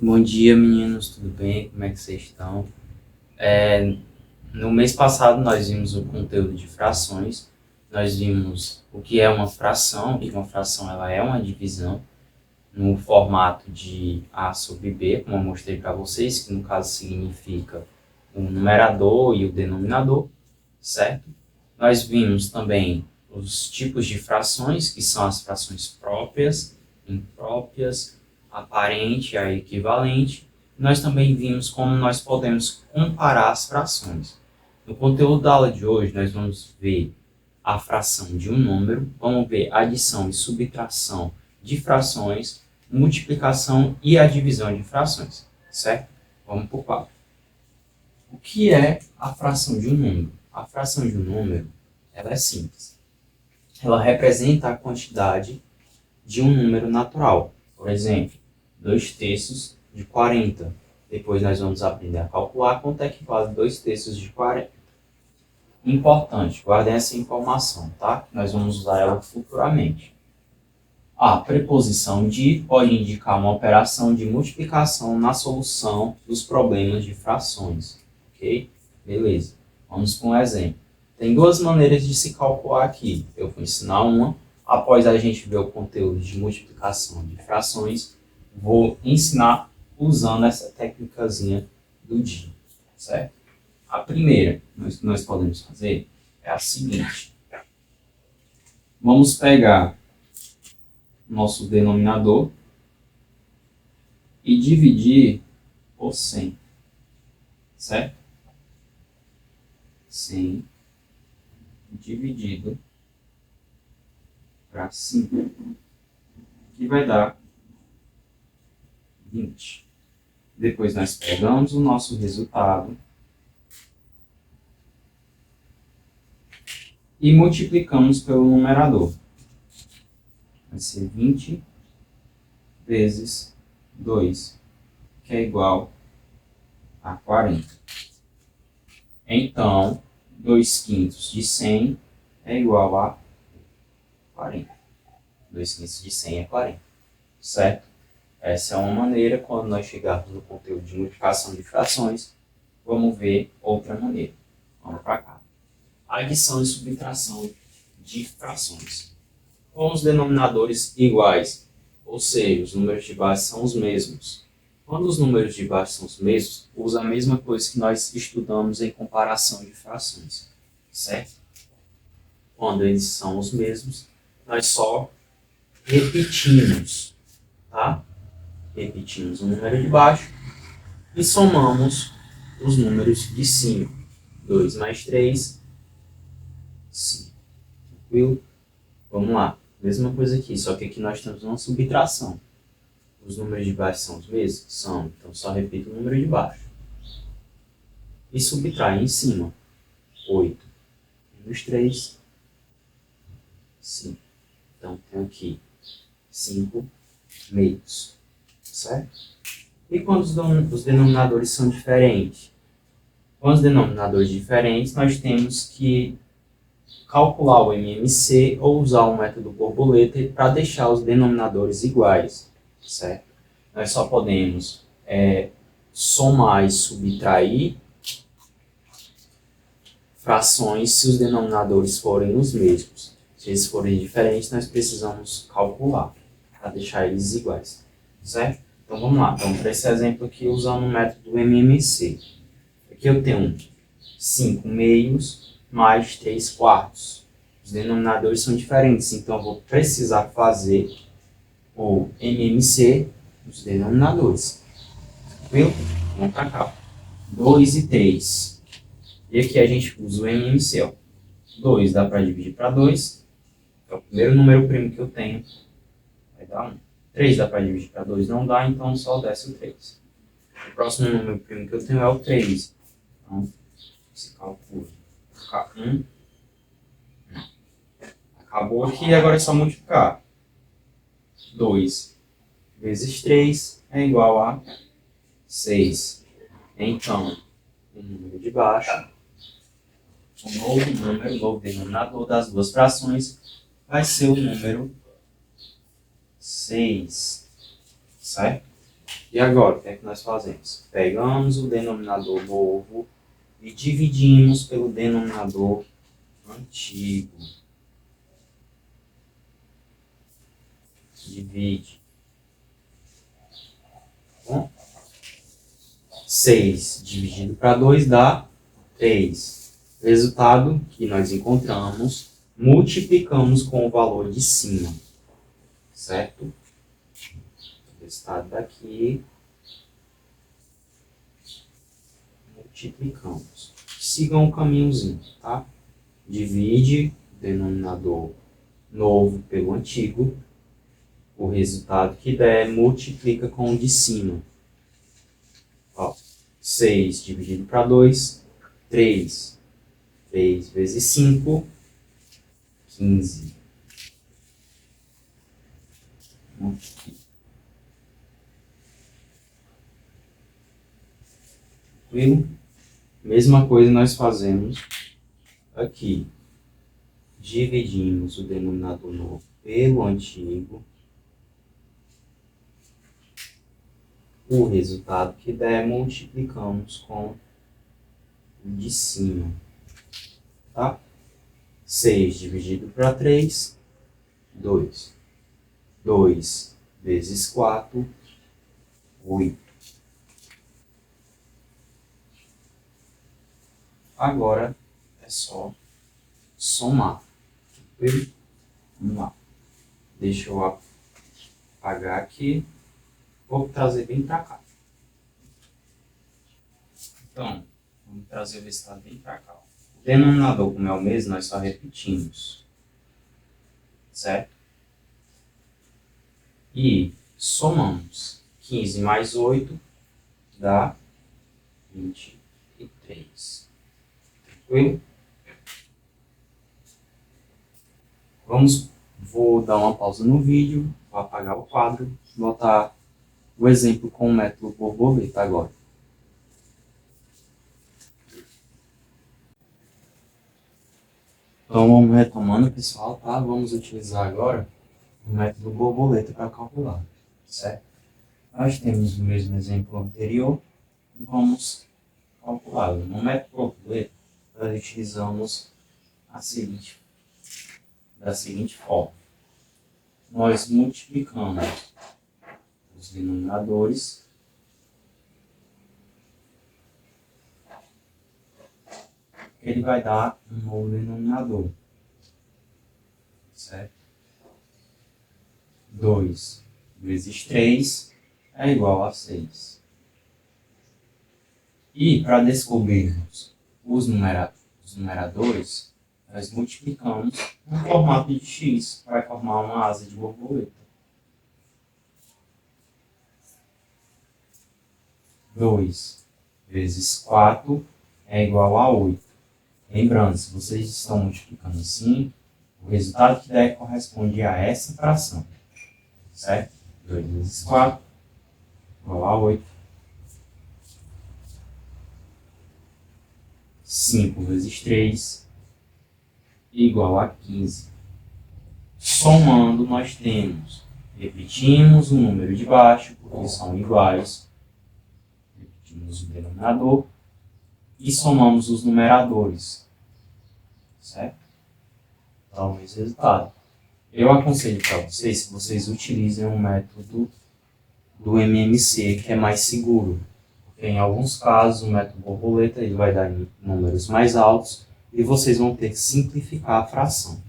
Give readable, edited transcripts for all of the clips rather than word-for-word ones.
Bom dia, meninos, tudo bem? Como é que vocês estão? No mês passado nós vimos o conteúdo de frações, nós vimos o que é uma fração, e uma fração ela é uma divisão no formato de A sobre B, como eu mostrei para vocês, que no caso significa o numerador e o denominador, certo? Nós vimos também os tipos de frações, que são as frações próprias, impróprias, aparente e equivalente. Nós também vimos como nós podemos comparar as frações. No conteúdo da aula de hoje, nós vamos ver a fração de um número, vamos ver adição e subtração de frações, multiplicação e a divisão de frações, certo? Vamos por quatro. O que é a fração de um número? A fração de um número, ela é simples. Ela representa a quantidade de um número natural. Por exemplo, 2/3 de 40. Depois nós vamos aprender a calcular quanto é que vale 2/3 de 40. Importante, guardem essa informação, tá? Nós vamos usar ela futuramente. A preposição de pode indicar uma operação de multiplicação na solução dos problemas de frações. Ok? Beleza. Vamos para um exemplo. Tem duas maneiras de se calcular aqui. Eu vou ensinar uma. Após a gente ver o conteúdo de multiplicação de frações, vou ensinar usando essa técnicazinha do dia, certo? A primeira que nós podemos fazer é a seguinte. Vamos pegar nosso denominador e dividir por 100, certo? 100 dividido para 5, que vai dar 20. Depois nós pegamos o nosso resultado e multiplicamos pelo numerador. Vai ser 20 vezes 2, que é igual a 40. Então, 2/5 de 100 é igual a 40. 2/5 de 100 é 40, certo? Essa é uma maneira. Quando nós chegarmos no conteúdo de multiplicação de frações, vamos ver outra maneira. Vamos para cá. Adição e subtração de frações. Com os denominadores iguais, ou seja, os números de base são os mesmos. Quando os números de base são os mesmos, usa a mesma coisa que nós estudamos em comparação de frações, certo? Quando eles são os mesmos, nós só repetimos, tá? Repetimos o número de baixo e somamos os números de cima. 2 mais 3, 5. Tranquilo? Vamos lá. Mesma coisa aqui, só que aqui nós temos uma subtração. Os números de baixo são os mesmos? São. Então só repito o número de baixo. E subtrai em cima. 8 menos 3, 5. Então tem aqui 5 meios. Certo? E quando os denominadores são diferentes? Com os denominadores diferentes, nós temos que calcular o MMC ou usar o método borboleta para deixar os denominadores iguais, certo? Nós só podemos somar e subtrair frações se os denominadores forem os mesmos. Se eles forem diferentes, nós precisamos calcular para deixar eles iguais, certo? Então vamos lá. Então, para esse exemplo aqui, usando o método MMC. Aqui eu tenho 5 meios mais 3 quartos. Os denominadores são diferentes, então eu vou precisar fazer o MMC dos denominadores. Tranquilo? Vamos para cá. 2 e 3. E aqui a gente usa o MMC. Ó. 2 dá para dividir para 2. É o primeiro número primo que eu tenho. Vai dar 1. 3 dá para dividir para 2, não dá, então só desce o 3. O próximo número primo que eu tenho é o 3. Então, se calcula. 1. Acabou aqui, agora é só multiplicar. 2 vezes 3 é igual a 6. Então, o número de baixo, o novo número, o novo denominador das duas frações, vai ser o número 6, certo? E agora, o que é que nós fazemos? Pegamos o denominador novo e dividimos pelo denominador antigo. Divide. Bom, 6 dividido para 2 dá 3. Resultado que nós encontramos, multiplicamos com o valor de cima. Certo? O resultado daqui. Multiplicamos. Sigam o caminhozinho, tá? Divide o denominador novo pelo antigo. O resultado que der, multiplica com o de cima. Ó, 6 dividido para 2, 3. 3 vezes 5, 15. Tranquilo? Mesma coisa nós fazemos aqui. Dividimos o denominador novo pelo antigo. O resultado que der, multiplicamos com o de cima. Tá? 6 dividido para 3, 2. 2 vezes 4, 8. Agora é só somar. Vamos lá. Deixa eu apagar aqui. Vou trazer bem para cá. Então, vamos trazer o resultado bem para cá. O denominador, como é o mesmo, nós só repetimos. Certo? E somamos. 15 mais 8 dá 23. Tranquilo? Vou dar uma pausa no vídeo, vou apagar o quadro, botar o exemplo com o método borboleta agora. Então vamos retomando, pessoal, tá? Vamos utilizar agora o método borboleta para calcular, certo? Nós temos o mesmo exemplo anterior e vamos calculá-lo. No método borboleta, nós utilizamos da seguinte forma. Nós multiplicamos os denominadores ele vai dar um novo denominador, certo? 2 vezes 3 é igual a 6. E para descobrirmos os numeradores, nós multiplicamos no formato de x, vai formar uma asa de borboleta. 2 vezes 4 é igual a 8. Lembrando, se vocês estão multiplicando assim, o resultado que der corresponde a essa fração. Certo? 2 vezes 4 igual a 8. 5 vezes 3 igual a 15. Somando, nós repetimos o número de baixo, porque são iguais. Repetimos o denominador. E somamos os numeradores. Certo? Então, esse resultado. Eu aconselho para vocês, se vocês utilizem um método do MMC, que é mais seguro. Porque em alguns casos, o método borboleta ele vai dar números mais altos e vocês vão ter que simplificar a fração.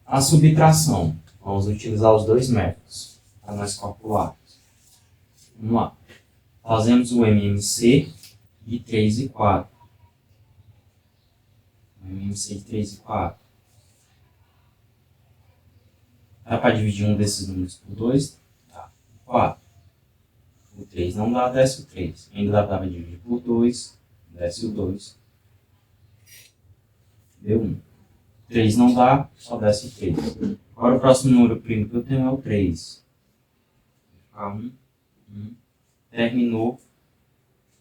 A subtração. Vamos utilizar os dois métodos para nós calcularmos. Vamos lá. Fazemos o MMC de 3 e 4. O MMC de 3 e 4. Dá para dividir um desses números por 2? Dá. 4. O 3 não dá, desce o 3. Ainda dá para dividir por 2, desce o 2. Deu 1. 3 não dá, só desce o 3. Agora o próximo número primo que eu tenho é o 3. Vai ficar 1, 1. Terminou.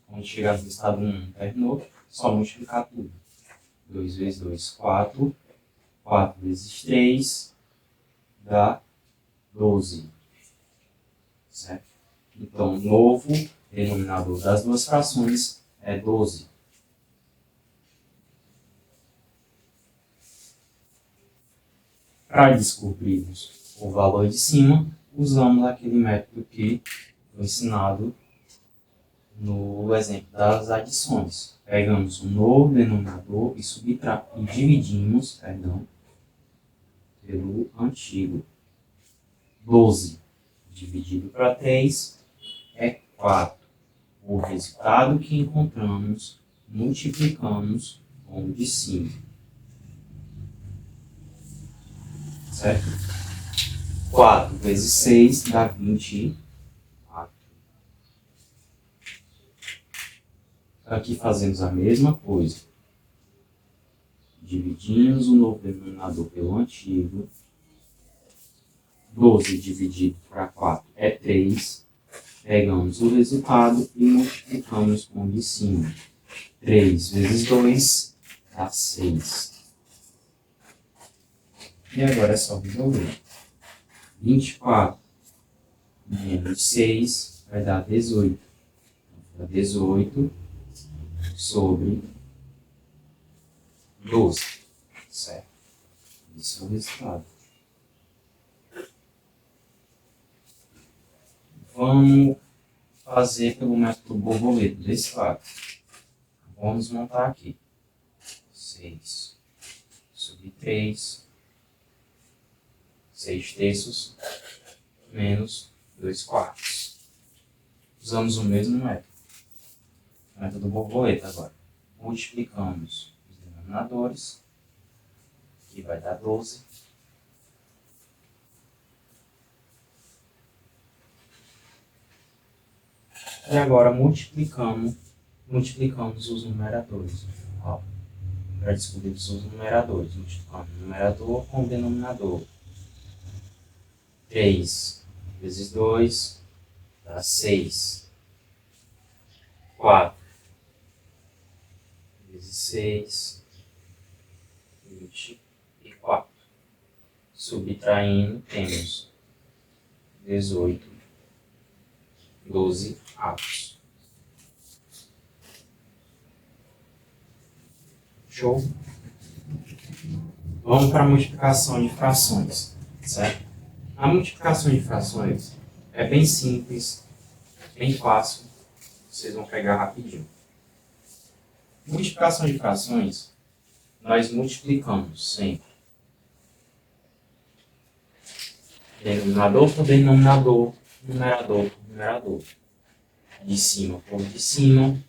Quando chegar no estado 1, terminou. Só multiplicar tudo. 2 vezes 2, 4. 4 vezes 3 dá 12. Certo? Então, o novo denominador das duas frações é 12. Para descobrirmos o valor de cima, usamos aquele método que foi ensinado no exemplo das adições. Pegamos o novo denominador e dividimos pelo antigo. 12 dividido para 3 é 4. O resultado que encontramos, multiplicamos com o de cima. Certo? 4 vezes 6 dá 24. Aqui fazemos a mesma coisa. Dividimos o novo denominador pelo antigo. 12 dividido para 4 é 3. Pegamos o resultado e multiplicamos com o de cima. 3 vezes 2 dá 6. E agora é só resolver. 24 menos 6 vai dar 18. Então, 18 sobre 12. Certo? Esse é o resultado. Vamos fazer pelo método borboleta desse lado. Vamos montar aqui. 6 sobre 3. 6 terços menos 2 quartos. Usamos o mesmo método. Método borboleta agora. Multiplicamos os denominadores, que vai dar 12. E agora multiplicamos os numeradores. Para descobrir os numeradores, multiplicamos o numerador com o denominador. 3 vezes 2 dá 6. 4 vezes 6, 24. Subtraindo, temos 18, 12 avos. Show? Vamos para a multiplicação de frações, certo? A multiplicação de frações é bem simples, bem fácil, vocês vão pegar rapidinho. Multiplicação de frações, nós multiplicamos sempre denominador por denominador, numerador por numerador, de cima por de cima,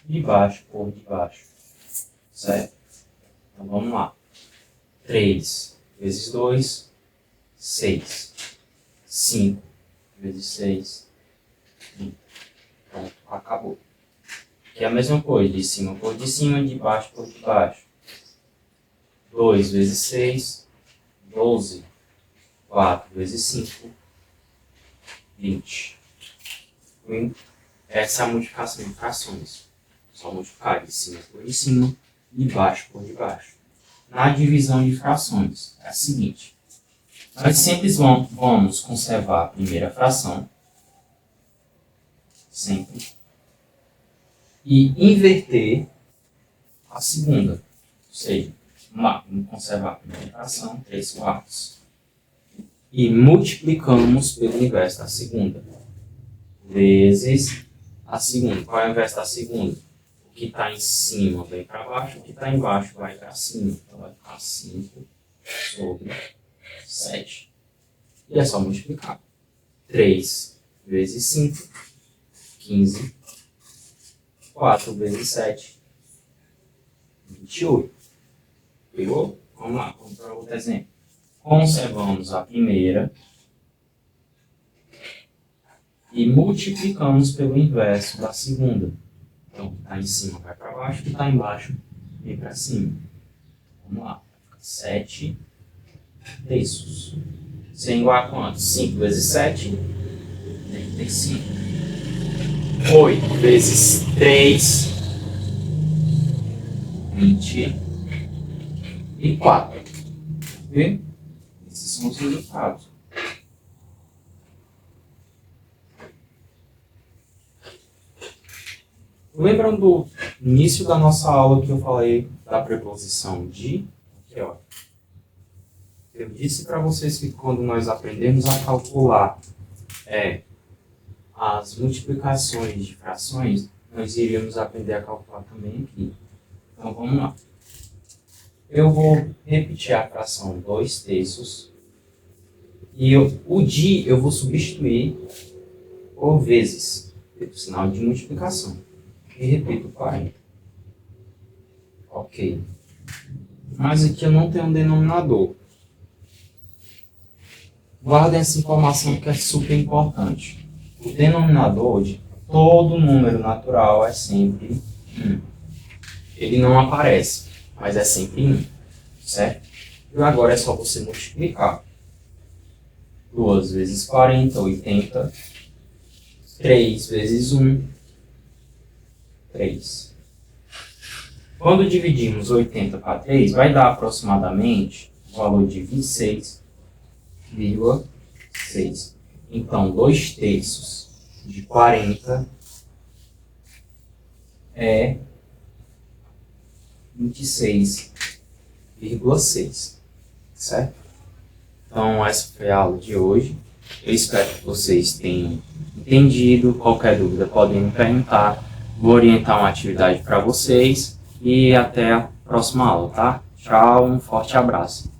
de baixo por de baixo, certo? Então vamos lá. 3 vezes 2, 6. 5 vezes 6, 20. Pronto, acabou. Aqui é a mesma coisa, de cima por de cima, de baixo por de baixo. 2 vezes 6, 12. 4 vezes 5, 20. Essa é a multiplicação de frações. Só multiplicar de cima por de cima, de baixo por de baixo. Na divisão de frações, é a seguinte. Nós sempre vamos conservar a primeira fração, sempre, e inverter a segunda. Ou seja, vamos conservar a primeira fração, 3 quartos, e multiplicamos pelo inverso da segunda, vezes a segunda. Qual é o inverso da segunda? O que está em cima vem para baixo, o que está embaixo vai para cima. Então vai ficar 5 sobre 7. E é só multiplicar. 3 vezes 5, 15. 4 vezes 7, 28. Pegou? Vamos lá, vamos para outro exemplo. Conservamos a primeira e multiplicamos pelo inverso da segunda. Então, o que está em cima vai para baixo, o que está embaixo vem para cima. Vamos lá. 7 terços. Isso é igual a quanto? 5 vezes 7, 35. 8 vezes 3, 24. E esses são os resultados. Lembram do início da nossa aula que eu falei da preposição de? Aqui, ó. Eu disse para vocês que quando nós aprendemos a calcular as multiplicações de frações, nós iríamos aprender a calcular também aqui. Então vamos lá. Eu vou repetir a fração 2/3 e o de eu vou substituir por vezes, pelo sinal de multiplicação. E repito 40. Ok. Mas aqui eu não tenho um denominador. Guardem essa informação que é super importante. O denominador de todo número natural é sempre 1. Ele não aparece, mas é sempre 1, certo? E agora é só você multiplicar. 2 vezes 40, 80. 3 vezes 1, 3. Quando dividimos 80 para 3, vai dar aproximadamente o valor de 26,6. Então, 2/3 de 40 é 26,6, certo? Então, essa foi a aula de hoje. Eu espero que vocês tenham entendido. Qualquer dúvida podem me perguntar. Vou orientar uma atividade para vocês e até a próxima aula, tá? Tchau, um forte abraço.